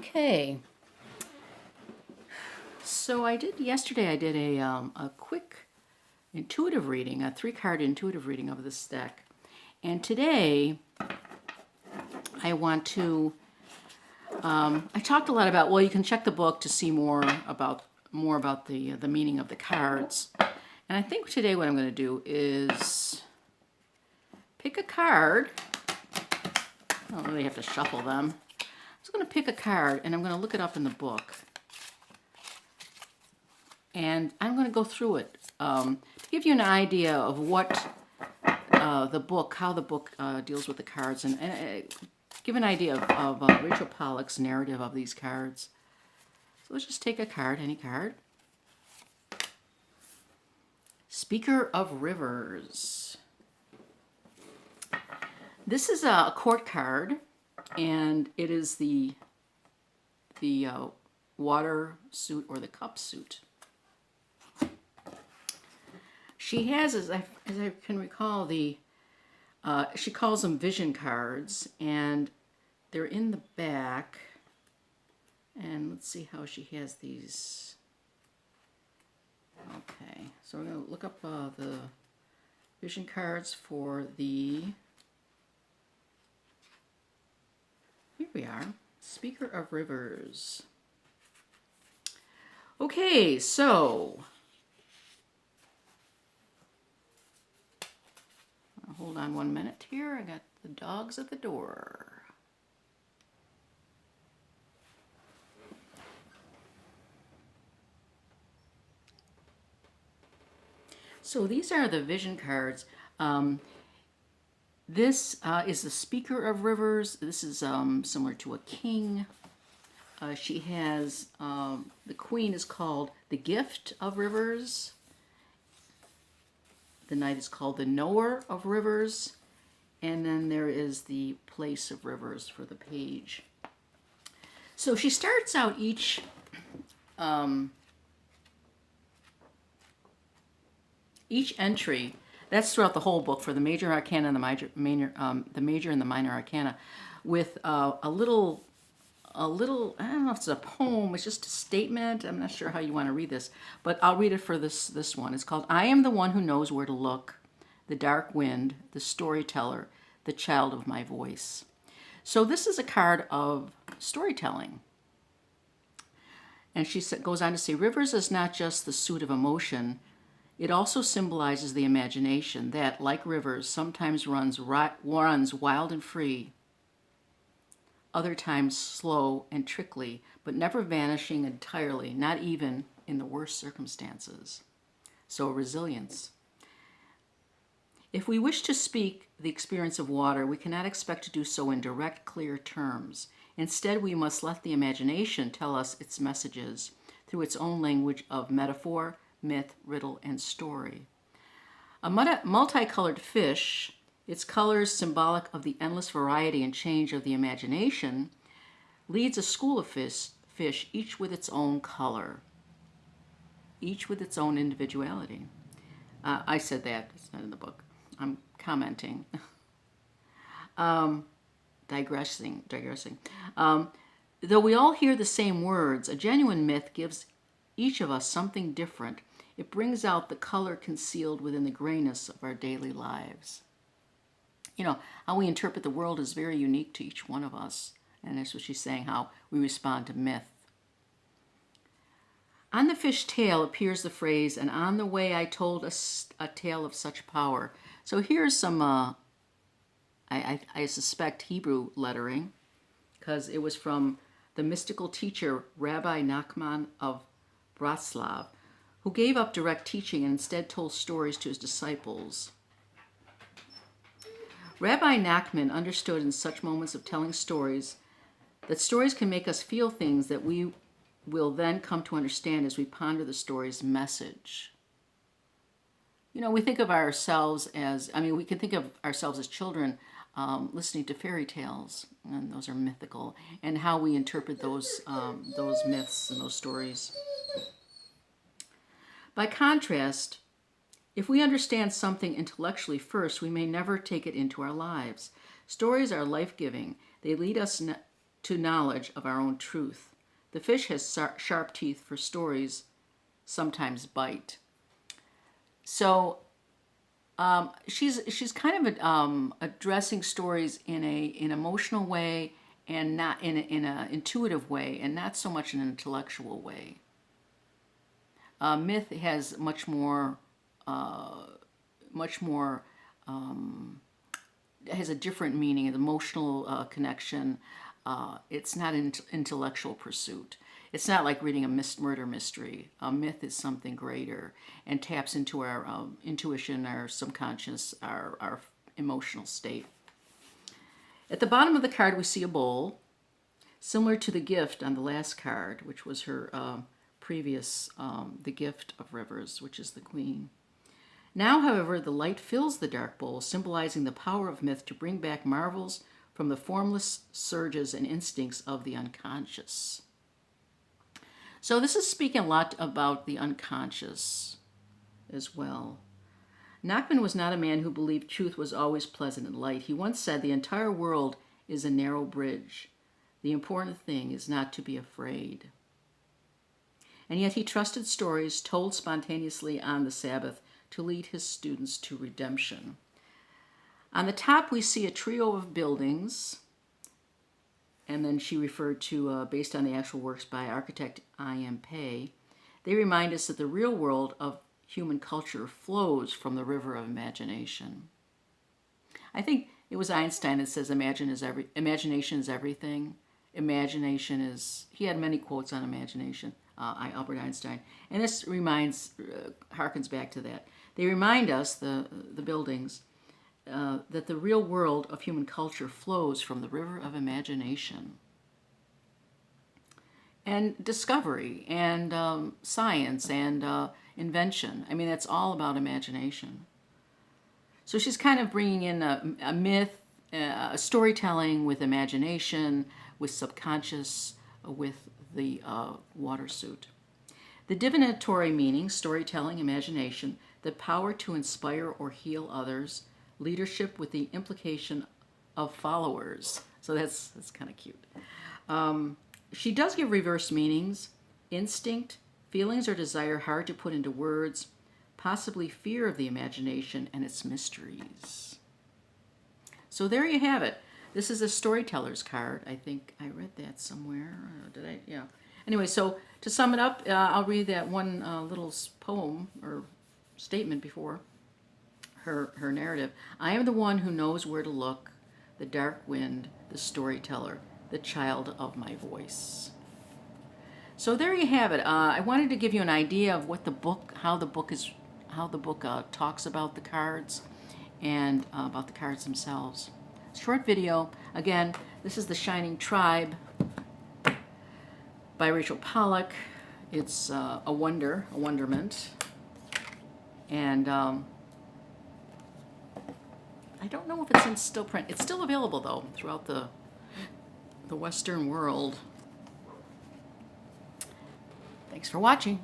Okay, so yesterday I did a quick intuitive reading, a 3-card intuitive reading of this deck. And today I want to, I talked a lot about, well, you can check the book to see more about the meaning of the cards. And I think today what I'm going to do is pick a card. I don't really have to shuffle them. I'm just going to pick a card and I'm going to look it up in the book. And I'm going to go through it to give you an idea of what how the book deals with the cards, and give an idea of Rachel Pollack's narrative of these cards. So let's just take a card, any card. Speaker of Rivers. This is a court card, and it is the water suit or the cup suit. She has, as I can recall, she calls them vision cards, and they're in the back. And let's see how she has these. Okay, so we're going to look up the vision cards for the, here we are, Speaker of Rivers. Okay, so hold on 1 minute here. I got the dogs at the door. So these are the vision cards. This is the Speaker of Rivers. This is similar to a king. She has, the queen is called the Gift of Rivers. The knight is called the Knower of Rivers. And then there is the Place of Rivers for the page. So she starts out each entry, that's throughout the whole book, for the major arcana and the major and the minor arcana, with a little, I don't know if it's a poem, it's just a statement. I'm not sure how you want to read this, but I'll read it for this one. It's called, I am the one who knows where to look, the dark wind, the storyteller, the child of my voice. So this is a card of storytelling. And she goes on to say, Rivers is not just the suit of emotion, it also symbolizes the imagination that, like rivers, sometimes runs wild and free, other times slow and trickly, but never vanishing entirely, not even in the worst circumstances. So resilience. If we wish to speak the experience of water, we cannot expect to do so in direct, clear terms. Instead, we must let the imagination tell us its messages through its own language of metaphor, myth, riddle, and story. A multicolored fish, its colors symbolic of the endless variety and change of the imagination, leads a school of fish, each with its own color, each with its own individuality. I said that, it's not in the book. I'm commenting. Digressing. Though we all hear the same words, a genuine myth gives each of us something different. It brings out the color concealed within the grayness of our daily lives. You know, how we interpret the world is very unique to each one of us. And that's what she's saying, how we respond to myth. On the fish tail appears the phrase, and on the way I told a tale of such power. So here's some, I suspect, Hebrew lettering, because it was from the mystical teacher Rabbi Nachman of Bratslav, who gave up direct teaching and instead told stories to his disciples. Rabbi Nachman understood in such moments of telling stories that stories can make us feel things that we will then come to understand as we ponder the story's message. You know, we think of ourselves as, we can think of ourselves as children listening to fairy tales, and those are mythical, and how we interpret those myths and those stories. By contrast, if we understand something intellectually first, we may never take it into our lives. Stories are life-giving. They lead us to knowledge of our own truth. The fish has sharp teeth for stories, sometimes bite. So she's kind of addressing stories in an emotional way and not in a intuitive way, and not so much an intellectual way. Myth has much more has a different meaning, an emotional connection. It's not an intellectual pursuit. It's not like reading a murder mystery. A myth is something greater and taps into our intuition, our subconscious, our emotional state. At the bottom of the card, we see a bowl, similar to the gift on the last card, which was her previous, the gift of rivers, which is the queen. Now, however, the light fills the dark bowl, symbolizing the power of myth to bring back marvels from the formless surges and instincts of the unconscious. So this is speaking a lot about the unconscious as well. Nachman was not a man who believed truth was always pleasant and light. He once said, "The entire world is a narrow bridge. The important thing is not to be afraid." And yet he trusted stories told spontaneously on the Sabbath to lead his students to redemption. On the top, we see a trio of buildings, and then she referred to, based on the actual works by architect I.M. Pei. They remind us that the real world of human culture flows from the river of imagination. I think it was Einstein that says imagination is everything. Imagination is, he had many quotes on imagination, Albert Einstein. And this harkens back to that. They remind us, the buildings, that the real world of human culture flows from the river of imagination. And discovery, and science, and invention. I mean, that's all about imagination. So she's kind of bringing in a myth, a storytelling with imagination, with subconscious, with the water suit. The divinatory meaning, storytelling, imagination, the power to inspire or heal others, leadership with the implication of followers. So that's kind of cute. She does give reverse meanings: instinct, feelings or desire hard to put into words, possibly fear of the imagination and its mysteries. So there you have it. This is a storyteller's card. I think I read that somewhere. Did I? Yeah. Anyway, so to sum it up, I'll read that one little poem or statement before her narrative. I am the one who knows where to look, the dark wind, the storyteller, the child of my voice. So there you have it. I wanted to give you an idea of what the book, how the book talks about the cards and about the cards themselves. Short video. Again, this is The Shining Tribe by Rachel Pollack. It's a wonderment. And I don't know if it's in still print. It's still available, though, throughout the Western world. Thanks for watching.